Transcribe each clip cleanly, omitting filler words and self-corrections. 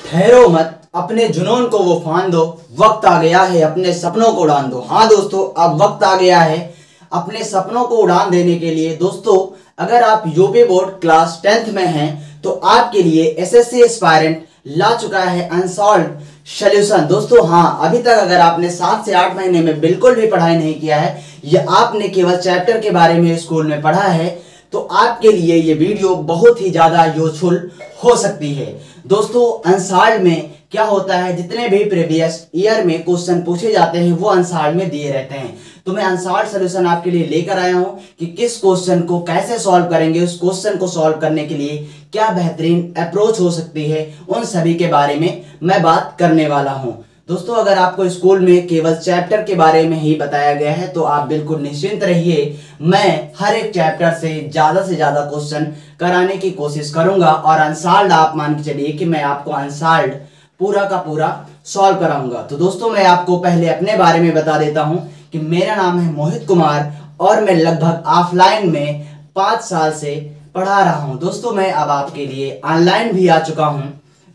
ठहरो मत, अपने जुनून को वो फान दो। वक्त आ गया है अपने सपनों को उड़ान दो। हाँ दोस्तों, अब वक्त आ गया है अपने सपनों को उड़ान देने के लिए। दोस्तों, अगर आप यूपी बोर्ड क्लास 10th में हैं तो आपके लिए एसएससी एस्पायरेंट ला चुका है अनसॉल्व सॉल्यूशन। दोस्तों हाँ, अभी तक अगर आपने 7 से 8 महीने में बिल्कुल भी पढ़ाई नहीं किया है या आपने केवल चैप्टर के बारे में स्कूल में पढ़ा है तो आपके लिए ये वीडियो बहुत ही ज्यादा यूजफुल हो सकती है। दोस्तों, अनसॉल्व में क्या होता है, जितने भी प्रीवियस ईयर में क्वेश्चन पूछे जाते हैं वो अनसॉल्व में दिए रहते हैं। तो मैं अनसॉल्व सॉल्यूशन आपके लिए लेकर आया हूं कि किस क्वेश्चन को कैसे सॉल्व करेंगे, उस क्वेश्चन को सॉल्व करने के लिए क्या बेहतरीन अप्रोच हो सकती है, उन सभी के बारे में मैं बात करने वाला हूं। दोस्तों, अगर आपको स्कूल में केवल चैप्टर के बारे में ही बताया गया है तो आप बिल्कुल निश्चिंत रहिए। मैं हर एक चैप्टर से ज्यादा क्वेश्चन कराने की कोशिश करूंगा और अनसॉल्व्ड आप मान के चलिए कि मैं आपको अनसॉल्व्ड पूरा का पूरा सॉल्व कराऊंगा। तो दोस्तों, मैं आपको पहले अपने बारे में बता देता हूं कि मेरा नाम है मोहित कुमार और मैं लगभग ऑफलाइन में 5 साल से पढ़ा रहा हूं। दोस्तों, मैं अब आपके लिए ऑनलाइन भी आ चुका हूं,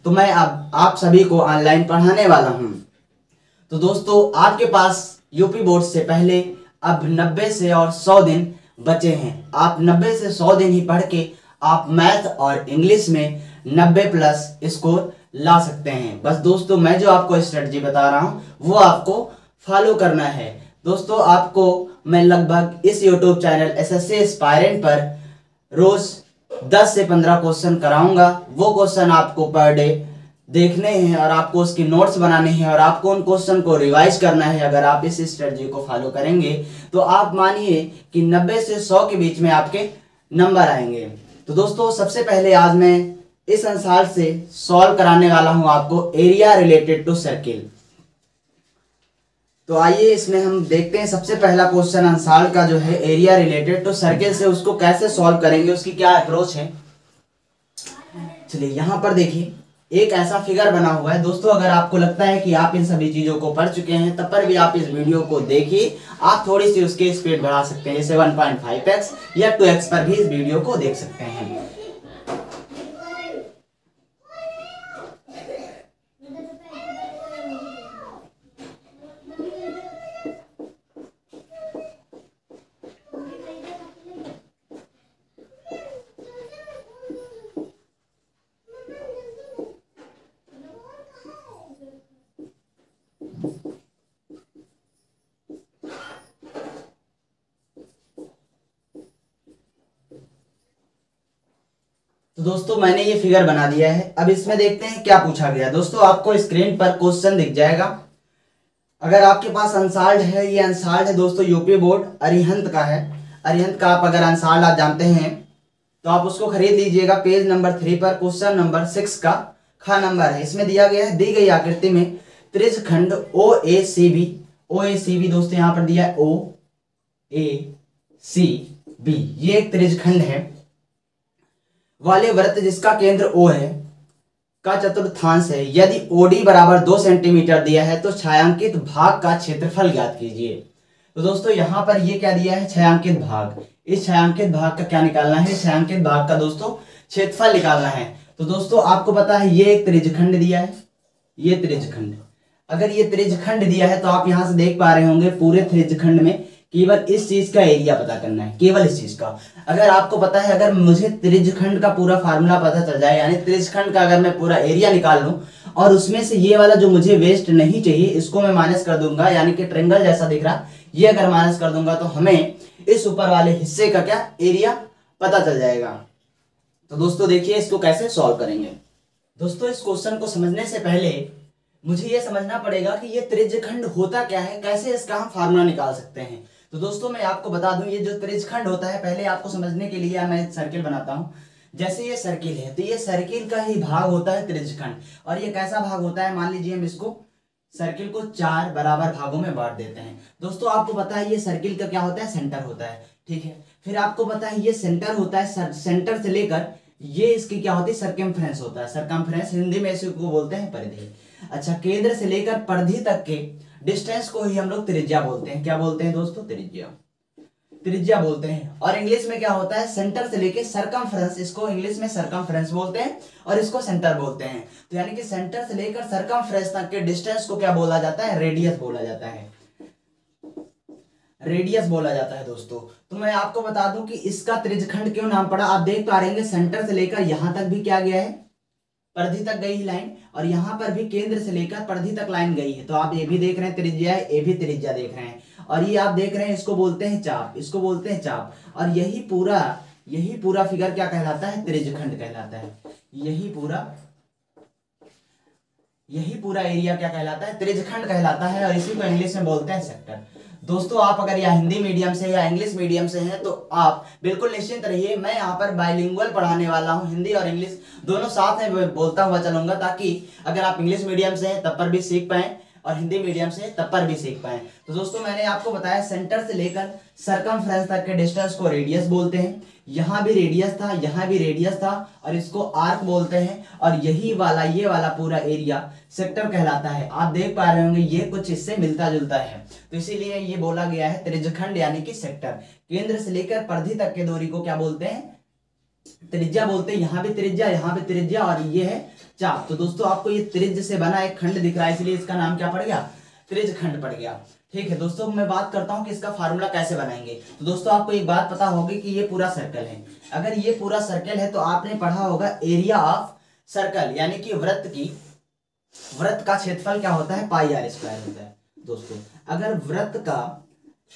तो मैं अब आप सभी को ऑनलाइन पढ़ाने वाला हूं। तो दोस्तों, आपके पास यूपी बोर्ड से पहले अब 90 से और 100 दिन बचे हैं। आप 90 से 100 दिन ही पढ़ के आप मैथ और इंग्लिश में 90+ स्कोर ला सकते हैं। बस दोस्तों, मैं जो आपको स्ट्रेटजी बता रहा हूं वो आपको फॉलो करना है। दोस्तों, आपको मैं लगभग इस यूट्यूब चैनल एसएससी एस्पायरेंट पर रोज 10 से 15 क्वेश्चन कराऊंगा। वो क्वेश्चन आपको पर डे देखने हैं और आपको उसकी नोट्स बनाने हैं और आपको उन क्वेश्चन को रिवाइज करना है। अगर आप इस स्ट्रेटजी को फॉलो करेंगे तो आप मानिए कि 90 से 100 के बीच में आपके नंबर आएंगे। तो दोस्तों, सबसे पहले आज मैं इस अनुसार से सॉल्व कराने वाला हूं आपको एरिया रिलेटेड टू सर्किल। तो आइए इसमें हम देखते हैं सबसे पहला क्वेश्चन आंसर का जो है एरिया रिलेटेड टू सर्किल से, उसको कैसे सॉल्व करेंगे, उसकी क्या अप्रोच है। चलिए यहां पर देखिए, एक ऐसा फिगर बना हुआ है। दोस्तों, अगर आपको लगता है कि आप इन सभी चीजों को पढ़ चुके हैं तब पर भी आप इस वीडियो को देखिए। आप थोड़ी सी उसके स्पीड बढ़ा सकते हैं, जैसे 1.5x या 2x पर भी इस वीडियो को देख सकते हैं। तो दोस्तों, मैंने ये फिगर बना दिया है। अब इसमें देखते हैं क्या पूछा गया। दोस्तों, आपको स्क्रीन पर क्वेश्चन दिख जाएगा। अगर आपके पास अनसॉल्व्ड है, ये अनसॉल्व्ड है दोस्तों, यूपी बोर्ड अरिहंत का है। अरिहंत का आप अगर अनसॉल्व्ड आप जानते हैं तो आप उसको खरीद लीजिएगा। पेज नंबर 3 पर क्वेश्चन नंबर 6 का ख नंबर है। इसमें दिया गया है, दी गई आकृति में त्रिज्यखंड OACB दोस्तों यहाँ पर दिया है OACB, ये एक त्रिज्यखंड है वाले वृत्त जिसका केंद्र O है का चतुर्थांश है। यदि OD बराबर 2 सेंटीमीटर दिया है तो छायांकित भाग का क्षेत्रफल ज्ञात कीजिए। तो दोस्तों, यहाँ पर ये क्या दिया है, छायांकित भाग। इस छायांकित भाग का क्या निकालना है, छायांकित भाग का दोस्तों क्षेत्रफल निकालना है। तो दोस्तों, आपको पता है ये एक त्रिज्यखंड दिया है, ये त्रिज्यखंड। अगर ये त्रिज्यखंड दिया है तो आप यहां से देख पा रहे होंगे पूरे त्रिज्यखंड में केवल इस चीज का एरिया पता करना है, केवल इस चीज का। अगर आपको पता है, अगर मुझे त्रिज्यखंड का पूरा फार्मूला पता चल जाए, यानी त्रिज्यखंड का अगर मैं पूरा एरिया निकाल लूं और उसमें से ये वाला जो मुझे वेस्ट नहीं चाहिए इसको मैं माइनस कर दूंगा, यानी कि ट्रायंगल जैसा दिख रहा, ये अगर माइनस कर दूंगा तो हमें इस ऊपर वाले हिस्से का क्या एरिया पता चल जाएगा। तो दोस्तों देखिए, इसको कैसे सॉल्व करेंगे। दोस्तों, इस क्वेश्चन को समझने से पहले मुझे ये समझना पड़ेगा कि ये त्रिज्यखंड होता क्या है, कैसे इसका हम फार्मूला निकाल सकते हैं। तो दोस्तों, मैं आपको बता दूं, ये जो त्रिज्यखंड होता है, पहले आपको समझने के लिए मैं सर्किल बनाता हूं। जैसे ये सर्किल है तो ये सर्किल का ही भाग होता है त्रिज्यखंड। और ये कैसा भाग होता है, मान लीजिए हम इसको सर्किल को 4 बराबर भागों में बांट देते हैं। दोस्तों, आपको पता है ये सर्किल का क्या होता है, सेंटर होता है, ठीक है। फिर आपको पता है ये सेंटर होता है, सेंटर से लेकर ये इसकी क्या होती है, सर्कमफ्रेंस होता है। सर्कमफ्रेंस हिंदी में इसको बोलते हैं परिधि। अच्छा, केंद्र से लेकर परिधि तक के डिस्टेंस को ही हम लोग त्रिज्या बोलते हैं। क्या बोलते हैं दोस्तों, त्रिज्या। त्रिज्या बोलते हैं। और इंग्लिश में क्या होता है, सेंटर से लेके सरकमफ्रेंस, इसको इंग्लिश में सरकमफ्रेंस बोलते हैं और इसको सेंटर बोलते हैं। तो यानी कि सेंटर से लेकर सरकमफ्रेंस तक के डिस्टेंस को क्या बोला जाता है, रेडियस बोला जाता है, रेडियस बोला जाता है दोस्तों। तो मैं आपको बता दूं कि इसका त्रिज्यखंड क्यों नाम पड़ा। आप देख पा रहे हैं सेंटर से लेकर यहां तक भी क्या गया है, परिधि तक गई लाइन, और यहां पर भी केंद्र से लेकर परिधि तक लाइन गई है। तो आप ये भी देख रहे हैं त्रिज्या है, ये भी त्रिज्या देख रहे हैं, और ये आप देख रहे हैं इसको बोलते हैं चाप, इसको बोलते हैं चाप। और यही पूरा फिगर क्या कहलाता है, त्रिज्यखंड कहलाता है। यही पूरा एरिया क्या कहलाता है, त्रिज्यखंड कहलाता है, और इसी को इंग्लिश में बोलते हैं सेक्टर। दोस्तों आप अगर या हिंदी मीडियम से या इंग्लिश मीडियम से हैं तो आप बिल्कुल निश्चिंत रहिए, मैं यहाँ पर बाइलिंगुअल पढ़ाने वाला हूँ, हिंदी और इंग्लिश दोनों साथ में बोलता हुआ चलूंगा, ताकि अगर आप इंग्लिश मीडियम से हैं तब पर भी सीख पाएं और हिंदी मीडियम से तब पर भी सीख पाएं। तो दोस्तों मैंने आपको बताया सेंटर से लेकर सरकमफ्रेंस तक के डिस्टेंस को रेडियस बोलते हैं। यहाँ भी रेडियस था, यहाँ भी रेडियस था, और इसको आर्क बोलते हैं। और ये वाला पूरा एरिया सेक्टर कहलाता है। आप देख पा रहे होंगे ये कुछ इससे मिलता जुलता है, तो इसीलिए ये बोला गया है त्रिज्यखंड यानी कि सेक्टर। केंद्र से लेकर परिधि तक के दूरी को क्या बोलते हैं, त्रिज्या बोलते हैं। यहाँ भी त्रिज्या, यहाँ भी त्रिज्या, और ये है चाप। तो दोस्तों आपको ये त्रिज्य से बना एक खंड दिख रहा है, इसलिए इसका नाम क्या पड़ गया, त्रिज्यखंड पड़ गया। ठीक है दोस्तों, मैं बात करता हूं कि इसका फार्मूला कैसे बनाएंगे। तो दोस्तों आपको एक बात पता होगी कि ये पूरा सर्कल है। अगर ये पूरा सर्कल है तो आपने पढ़ा होगा एरिया ऑफ सर्कल, यानी कि वृत्त का क्षेत्रफल क्या होता है, पाई आर स्क्वायर होता है। दोस्तों अगर वृत्त का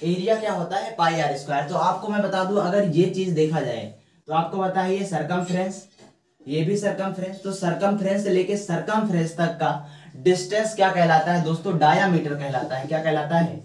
एरिया क्या होता है, पाई आर स्क्वायर। तो आपको मैं बता दूं, अगर ये चीज देखा जाए तो आपको पता है ये सरकमफ्रेंस, ये भी सरकमफ्रेंस। तो सरकमफ्रेंस से लेके सरकमफ्रेंस तक का डिस्टेंस क्या कहलाता है दोस्तों, डायामीटर कहलाता है। क्या कहलाता है,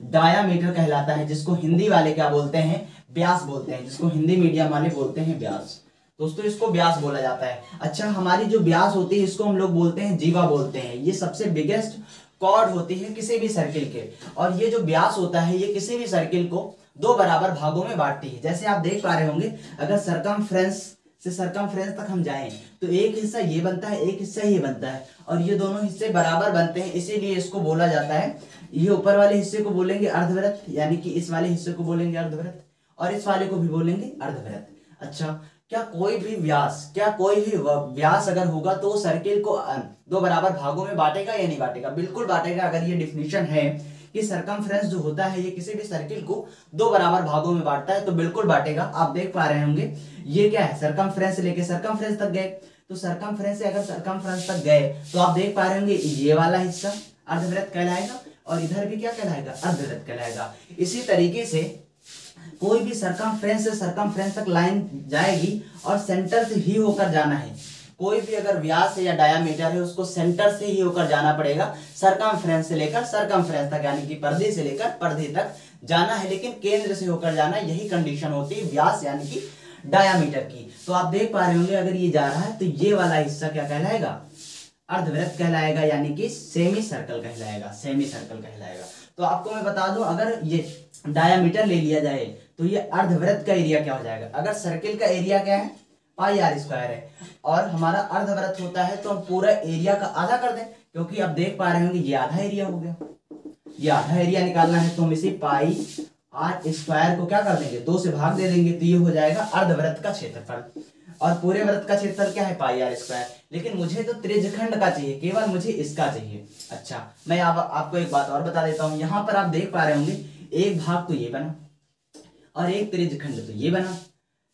डायामीटर कहलाता है, जिसको हिंदी वाले क्या बोलते हैं, व्यास बोलते हैं, जिसको हिंदी मीडियम वाले बोलते हैं व्यास। दोस्तों इसको व्यास बोला जाता है। अच्छा, हमारी जो व्यास होती है इसको हम लोग बोलते हैं जीवा बोलते हैं। ये सबसे बिगेस्ट कॉर्ड होती है किसी भी सर्किल के, और ये जो व्यास होता है ये किसी भी सर्किल को दो बराबर भागों में बांटती है। जैसे आप देख पा रहे होंगे, अगर सरकमफ्रेंस से सरकमफ्रेंस तक हम जाएं तो एक हिस्सा ये बनता है, एक हिस्सा ये बनता है, और ये दोनों हिस्से बराबर बनते हैं, इसीलिए इसको बोला जाता है, ये ऊपर वाले हिस्से को बोलेंगे अर्धवृत्त, यानी कि इस वाले हिस्से को बोलेंगे अर्धवृत्त, और इस वाले को भी बोलेंगे अर्धवृत्त। अच्छा, क्या कोई भी व्यास अगर होगा तो सर्किल को दो बराबर भागों में बांटेगा या नहीं बांटेगा, बिल्कुल बांटेगा। अगर ये डिफिनीशन है कि सरकमफ्रेंस जो होता है ये किसी भी सर्किल को दो बराबर भागों में बांटता है, तो बिल्कुल बांटेगा। आप देख पा रहे होंगे ये क्या है, सरकमफ्रेंस से लेके सरकमफ्रेंस तक गए, तो सरकमफ्रेंस से अगर सरकमफ्रेंस तक गए तो आप देख पा रहे होंगे ये वाला हिस्सा अर्धवृत्त कहलाएगा, और इधर भी क्या कहलाएगा, अर्धवृत्त कहलाएगा। इसी तरीके से कोई भी सरकमफ्रेंस से सरकमफ्रेंस तक लाइन जाएगी और सेंटर से ही होकर जाना है। कोई भी अगर व्यास है या डायामीटर है उसको सेंटर से ही होकर जाना पड़ेगा, सरकमफ्रेंस से लेकर सरकमफ्रेंस तक, यानी कि परिधि से लेकर परिधि तक जाना है, लेकिन केंद्र से होकर जाना है। यही कंडीशन होती है व्यास यानी कि डायामीटर की। तो आप देख पा रहे होंगे अगर ये जा रहा है तो ये वाला हिस्सा क्या कहलाएगा, अर्धवृत्त कहलाएगा, यानी कि सेमी सर्कल कहलाएगा, सेमी सर्कल कहलाएगा। तो आपको मैं बता दूं, अगर ये डायामीटर ले लिया जाए तो ये अर्धवृत्त का एरिया क्या हो जाएगा। अगर सर्किल का एरिया क्या है, पाई आर स्क्वायर है, और हमारा अर्धवृत्त होता है, तो हम पूरा एरिया का आधा कर दें, क्योंकि आप देख पा रहे होंगे ये आधा एरिया हो गया। ये आधा एरिया निकालना है तो हम इसी पाई आर स्क्वायर को क्या कर देंगे, 2 से भाग दे देंगे, तो ये हो जाएगा अर्धवृत्त का क्षेत्रफल। और पूरे वृत्त का क्षेत्रफल क्या है, पाई आर स्क्वायर। लेकिन मुझे तो त्रिज्यखंड का चाहिए, केवल मुझे इसका चाहिए। अच्छा, मैं आपको एक बात और बता देता हूं। यहाँ पर आप देख पा रहे होंगे एक भाग तो ये बना, और एक त्रिज्यखंड तो ये बना,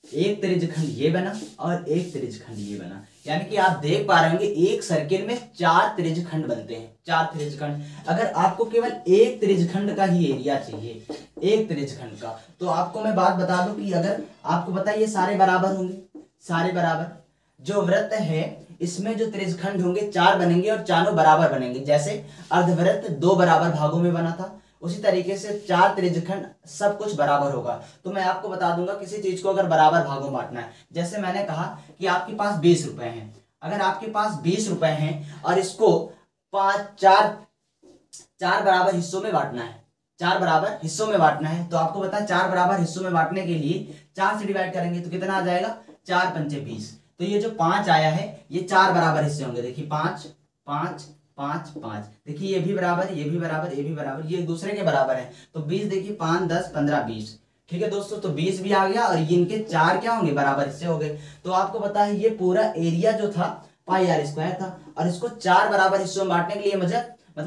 एक त्रिज्यखंड ये बना, और एक त्रिज्यखंड ये बना। यानी कि आप देख पा रहे होंगे एक सर्किल में 4 त्रिज्यखंड बनते हैं, 4 त्रिज्यखंड। अगर आपको केवल एक त्रिज्यखंड का ही एरिया चाहिए, एक त्रिज्यखंड का, तो आपको मैं बात बता दूं कि अगर आपको पता है ये सारे बराबर होंगे, सारे बराबर, जो वृत्त है इसमें जो त्रिज्यखंड होंगे 4 बनेंगे और चारों बराबर बनेंगे। जैसे अर्धवृत्त 2 बराबर भागों में बना था, उसी तरीके से 4 त्रिज्यखंड सब कुछ बराबर होगा। तो मैं आपको बता दूंगा किसी चीज को अगर बराबर भागों में बांटना है, जैसे मैंने कहा कि आपके पास 20 रुपए हैं, अगर आपके पास 20 रुपए हैं और इसको 4 बराबर हिस्सों में बांटना है, 4 बराबर हिस्सों में बांटना है, तो आपको पता है 4 बराबर हिस्सों में बांटने के लिए 4 से डिवाइड करेंगे तो कितना आ जाएगा, 4 पंचे 20। तो ये जो 5 आया है ये 4 बराबर हिस्से होंगे। देखिए 5 5 5 5, देखिए ये भी बराबर, ये भी बराबर, ये भी बराबर, ये एक दूसरे के बराबर है। तो 20 देखिए 5 10 15 20, ठीक है दोस्तों, तो 20 भी आ गया और ये इनके 4 क्या होंगे, बराबर हिस्से हो गए। तो आपको पता है ये पूरा एरिया जो था पाई आर स्क्वायर था, और इसको 4 बराबर हिस्सों में बांटने के लिए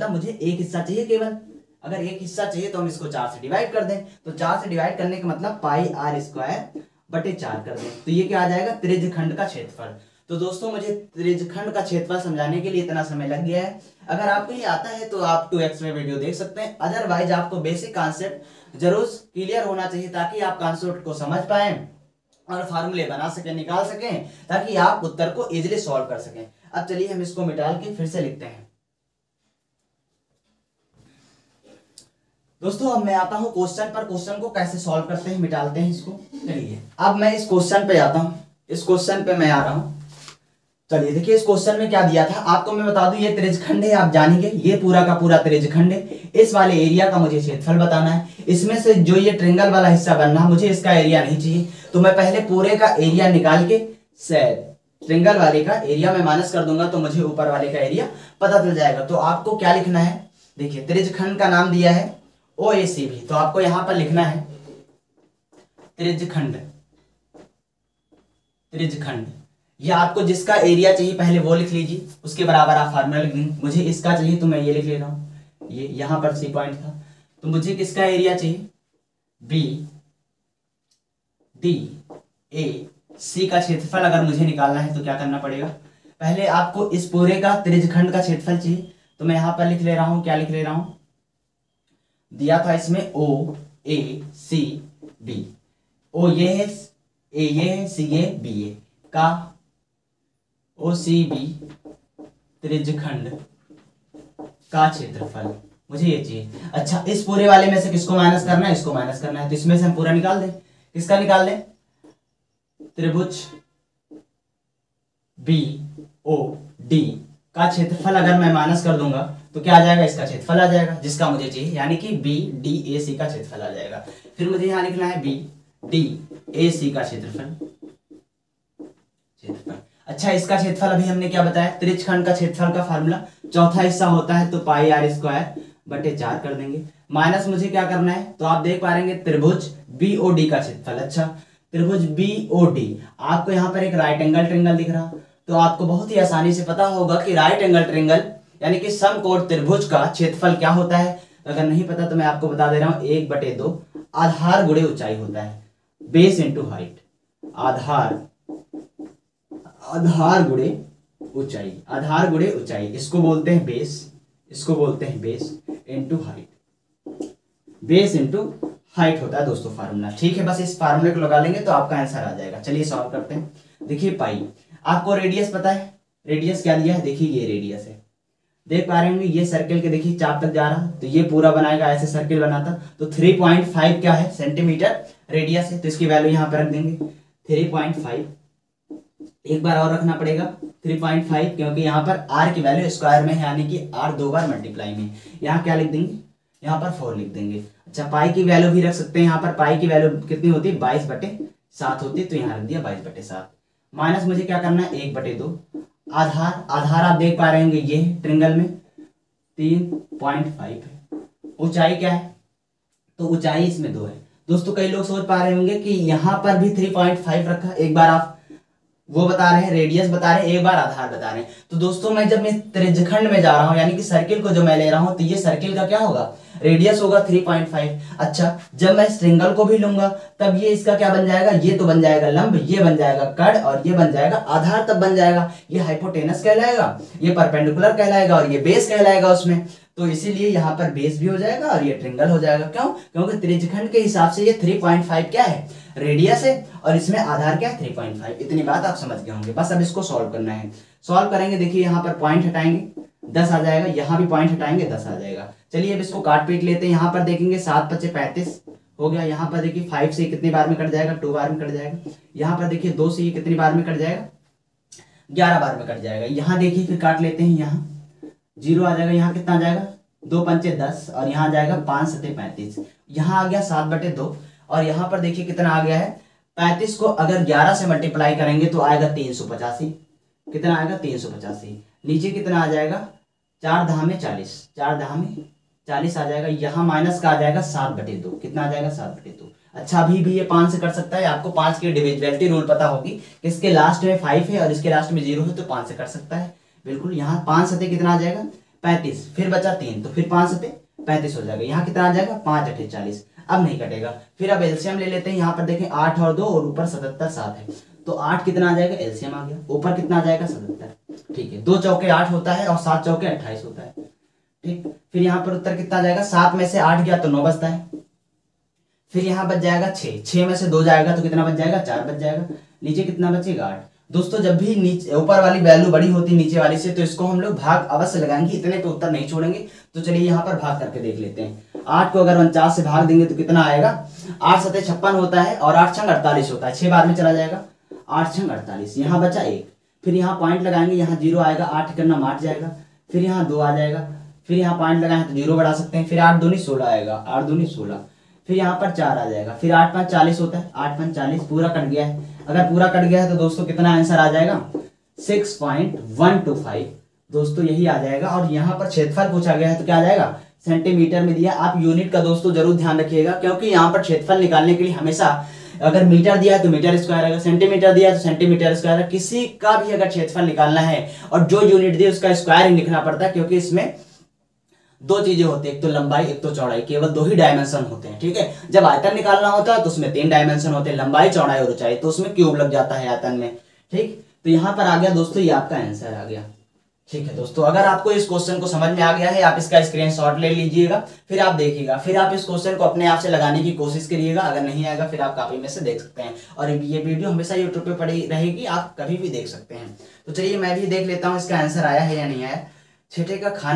मुझे एक हिस्सा चाहिए केवल। अगर एक हिस्सा चाहिए तो हम इसको 4 से डिवाइड कर दें, तो 4 से डिवाइड करने का मतलब पाई आर स्क्वायर बटे 4 कर दें, तो ये क्या आ जाएगा, त्रिज्यखंड का क्षेत्रफल। तो दोस्तों मुझे त्रिज्यखंड का क्षेत्रफल समझाने के लिए इतना समय लग गया है। अगर आपको ये आता है तो आप 2x में वीडियो देख सकते हैं, अदरवाइज आपको बेसिक कॉन्सेप्ट जरूर क्लियर होना चाहिए ताकि आप कॉन्सेप्ट को समझ पाए और फार्मूले बना सकें, निकाल सकें, ताकि आप उत्तर को इजीली सॉल्व कर सकें। अब चलिए हम इसको मिटाल के फिर से लिखते हैं। दोस्तों अब मैं आता हूं क्वेश्चन पर, क्वेश्चन को कैसे सॉल्व करते हैं, मिटालते हैं इसको। चलिए अब मैं इस क्वेश्चन पे आता हूं, इस क्वेश्चन पे मैं आ रहा हूं। चलिए देखिए इस क्वेश्चन में क्या दिया था, आपको मैं बता दूं ये त्रिज्यखंड है, आप जानेंगे ये पूरा का पूरा त्रिज्यखंड है। इस वाले एरिया का मुझे क्षेत्रफल बताना है, इसमें से जो ये ट्रायंगल वाला हिस्सा बनना है मुझे इसका एरिया नहीं चाहिए, तो मैं पहले पूरे का एरिया निकाल के ट्रायंगल वाले का एरिया में माइनस कर दूंगा, तो मुझे ऊपर वाले का एरिया पता चल जाएगा। तो आपको क्या लिखना है, देखिए त्रिज्यखंड का नाम दिया है OACB, तो आपको यहां पर लिखना है त्रिज्यखंड, त्रिज्यखंड। या आपको जिसका एरिया चाहिए पहले वो लिख लीजिए, उसके बराबर आप फार्मूला लिख देंगे। मुझे इसका चाहिए तो मैं ये लिख ले रहा हूं, ये यहां पर C पॉइंट था, तो मुझे किसका एरिया चाहिए, BDAC का क्षेत्रफल अगर मुझे निकालना है तो क्या करना पड़ेगा, पहले आपको इस पूरे का त्रिज्यखंड का क्षेत्रफल चाहिए, तो मैं यहां पर लिख ले रहा हूं, क्या लिख ले रहा हूं, दिया था इसमें OACB, O ये है, A ये है, C ये, B ये का OCB त्रिज्यखंड का क्षेत्रफल मुझे ये चाहिए। अच्छा इस पूरे वाले में से किसको माइनस करना है, इसको माइनस करना है, तो इसमें से हम पूरा निकाल दें। किसका निकाल दें, त्रिभुज BOD का क्षेत्रफल अगर मैं माइनस कर दूंगा तो क्या आ जाएगा, इसका क्षेत्रफल आ जाएगा जिसका मुझे चाहिए, यानी कि BDAC का क्षेत्रफल आ जाएगा। फिर मुझे यहां लिखना है BDAC का क्षेत्रफल। अच्छा इसका क्षेत्रफल अभी हमने क्या बताया, त्रिज्यखंड का क्षेत्रफल का फार्मूला चौथा हिस्सा होता है तो पाई आर स्क्वायर बटे 4 कर देंगे। माइनस मुझे क्या करना है, तो आप देख पा रहे त्रिभुज BOD का क्षेत्रफल। अच्छा त्रिभुज BOD, आपको यहाँ पर एक राइट एंगल ट्रायंगल दिख रहा, तो आपको बहुत ही आसानी से पता होगा कि राइट एंगल ट्रायंगल यानी कि समकोण त्रिभुज का क्षेत्रफल क्या होता है। अगर नहीं पता तो मैं आपको बता दे रहा हूं, 1/2 आधार गुणे ऊंचाई होता है, बेस इंटू हाइट, आधार गुणे ऊंचाई, आधार गुणे ऊंचाई, इसको बोलते हैं बेस, इसको बोलते हैं base into height, base into height होता है दोस्तों फार्मूला। ठीक है, बस इस फार्मूले को लगा लेंगे तो आपका आंसर आ जाएगा। चलिए सॉल्व करते हैं। देखिए पाई, आपको रेडियस पता है, रेडियस क्या दिया है, देखिए ये रेडियस है, देख पा रहे होंगे ये सर्किल के देखिए चाप तक जा रहा, तो ये पूरा बनाएगा, ऐसे सर्किल बनाता, तो 3.5 क्या है, सेंटीमीटर रेडियस है, तो इसकी वैल्यू यहाँ पर रख देंगे 3.5। एक बार और रखना पड़ेगा 3.5, क्योंकि यहाँ पर r की वैल्यू स्क्वायर में है, यानी कि r 2 बार मल्टीप्लाई में, यहाँ क्या लिख देंगे, यहाँ पर 4 लिख देंगे। अच्छा पाई की वैल्यू भी रख सकते हैं, यहाँ पर पाई की वैल्यू कितनी होती है, 22/7 होती है, तो यहाँ रख दिया 22/7। माइनस मुझे क्या करना है, 1/2 आधार, आधार आप देख पा रहे होंगे ये ट्रायंगल में 3.5 है। ऊंचाई क्या है, तो ऊंचाई इसमें 2 है। दोस्तों कई लोग सोच पा रहे होंगे कि यहाँ पर भी 3.5 रखा, एक बार आप वो बता रहे हैं, रेडियस बता रहे हैं, एक बार आधार बता रहे हैं। तो दोस्तों मैं जब मैं त्रिज्यखंड में जा रहा हूं, यानी कि सर्किल को जो मैं ले रहा हूं, तो ये सर्किल का क्या होगा, रेडियस होगा 3.5। अच्छा जब मैं इस ट्रायंगल को भी लूंगा तब ये इसका क्या बन जाएगा, ये तो बन जाएगा लंब, ये बन जाएगा कड़, और ये बन जाएगा आधार, तब बन जाएगा ये हाइपोटेनस कहलाएगा, ये परपेंडिकुलर कहलाएगा, और ये बेस कहलाएगा उसमें। तो इसीलिए यहाँ पर बेस भी हो जाएगा और ये ट्रायंगल हो जाएगा। क्यों, क्योंकि त्रिज्यखंड के हिसाब से ये 3.5 क्या है, रेडियस है, और इसमें आधार क्या है 3.5। इतनी बात आप समझ गए होंगे। बस अब इसको सॉल्व करना है। सॉल्व करेंगे, देखिए यहाँ पर पॉइंट हटाएंगे 10 आ जाएगा, यहाँ भी पॉइंट हटाएंगे 10 आ जाएगा। चलिए अब इसको काट पीट लेते हैं। यहाँ पर देखेंगे 7×5 35 हो गया। यहाँ पर देखिए 5 से कितनी बार में कट जाएगा, 2 बार में कट जाएगा। यहाँ पर देखिए 2 से कितनी बार में कट जाएगा, 11 बार में कट जाएगा। यहाँ देखिए फिर काट लेते हैं, यहाँ 0 आ जाएगा, यहाँ कितना आ जाएगा 2×5 10, और यहाँ आ जाएगा 5×7 35। यहाँ आ गया 7/2, और यहाँ पर देखिए कितना आ गया है 35 को अगर 11 से मल्टीप्लाई करेंगे तो आएगा 385। कितना आएगा 385। नीचे कितना आ जाएगा 4 धामे 40 आ जाएगा। यहाँ माइनस का आ जाएगा 7/2, कितना आ जाएगा 7/2। अच्छा अभी भी ये 5 से कट सकता है। आपको 5 की डिविजिबिलिटी रूल पता होगी कि इसके लास्ट में 5 है और इसके लास्ट में 0 है, तो 5 से कट सकता है बिल्कुल। यहाँ 5 सते कितना आ जाएगा 35, फिर बचा 3, तो फिर 5 सते 35 हो जाएगा। यहाँ कितना आ जाएगा 5 8 40, अब नहीं कटेगा। फिर अब एलसीएम ले लेते हैं। यहाँ पर देखें 8 और 2 और ऊपर 77 7 है, तो 8 कितना आ जाएगा, एलसीएम आ गया, ऊपर कितना आ जाएगा 77। ठीक है, 2 चौके 8 होता है और 7 चौके 28 होता है। ठीक, फिर यहाँ पर उत्तर कितना आ जाएगा, 7 में से 8 गया तो 9 बचता है। फिर यहाँ बच जाएगा 6 में से 2 जाएगा तो कितना बच जाएगा, 4 बच जाएगा। नीचे कितना बचेगा 8। दोस्तों जब भी नीचे ऊपर वाली वैल्यू बड़ी होती नीचे वाली से, तो इसको हम लोग भाग अवश्य लगाएंगे, इतने पे उत्तर नहीं छोड़ेंगे। तो चलिए यहाँ पर भाग करके देख लेते हैं। 8 को अगर 49 से भाग देंगे तो कितना आएगा, 8 सते 56 होता है और 8 छंग 48 होता है, 6 बाद में चला जाएगा, 8 छंग 48। यहाँ बचा 1, फिर यहाँ पॉइंट लगाएंगे, यहाँ 0 आएगा, 8 करना मार जाएगा, फिर यहाँ 2 आ जाएगा, फिर यहाँ पॉइंट लगाए तो 0 बढ़ा सकते हैं, फिर 8 दूनी 16 आएगा, 8 दूनी 16, फिर यहाँ पर 4 आ जाएगा, फिर 8 5 40 होता है, 8 5 40 पूरा कट गया है। अगर पूरा कट गया है तो दोस्तों कितना आंसर आ जाएगा, 6.125 दोस्तों यही आ जाएगा। और यहाँ पर क्षेत्रफल पूछा गया है तो क्या आ जाएगा, सेंटीमीटर में दिया। आप यूनिट का दोस्तों जरूर ध्यान रखिएगा, क्योंकि यहाँ पर क्षेत्रफल निकालने के लिए हमेशा अगर मीटर दिया है तो मीटर स्क्वायर आएगा, सेंटीमीटर दिया है तो सेंटीमीटर स्क्वायर है। किसी का भी अगर क्षेत्रफल निकालना है और जो यूनिट दिए उसका स्क्वायर ही लिखना पड़ता है, क्योंकि इसमें 2 चीजें होती है, एक तो लंबाई एक तो चौड़ाई, केवल 2 ही डायमेंशन होते हैं। ठीक है, जब आयतन निकालना होता है तो उसमें 3 डायमेंशन होते हैं, लंबाई चौड़ाई और ऊंचाई, तो उसमें क्यूब लग जाता है आयतन में। ठीक, तो यहाँ पर आ गया दोस्तों, ये आपका आंसर आ गया। ठीक है दोस्तों, अगर आपको इस क्वेश्चन को समझ में आ गया है, आप इसका स्क्रीनशॉट ले लीजिएगा, फिर आप देखिएगा, फिर आप इस क्वेश्चन को अपने आप से लगाने की कोशिश करिएगा। अगर नहीं आएगा फिर आप कॉपी में से देख सकते हैं, और ये वीडियो हमेशा यूट्यूब पे पड़ी रहेगी, आप कभी भी देख सकते हैं। तो चलिए मैं भी देख लेता हूँ इसका आंसर आया है या नहीं आया। छठे का खा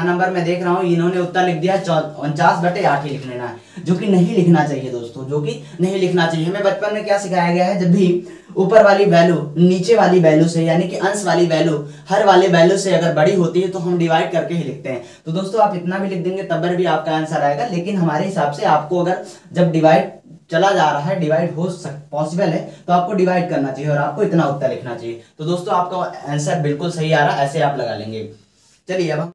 नंबर मैं देख रहा हूँ, इन्होंने उत्तर लिख दिया 49/8 ही लिख लेना है, जो कि नहीं लिखना चाहिए दोस्तों, जो कि नहीं लिखना चाहिए। हमें बचपन में क्या सिखाया गया है, जब भी ऊपर वाली वैल्यू नीचे वाली वैल्यू से, यानी कि अंश वाली वैल्यू हर वाले वैल्यू से अगर बड़ी होती है तो हम डिवाइड करके ही लिखते हैं। तो दोस्तों आप इतना भी लिख देंगे तब भी आपका आंसर आएगा, लेकिन हमारे हिसाब से आपको अगर जब डिवाइड चला जा रहा है, डिवाइड हो पॉसिबल है, तो आपको डिवाइड करना चाहिए और आपको इतना उत्तर लिखना चाहिए। तो दोस्तों आपका आंसर बिल्कुल सही आ रहा है, ऐसे आप लगा लेंगे। चलिए अब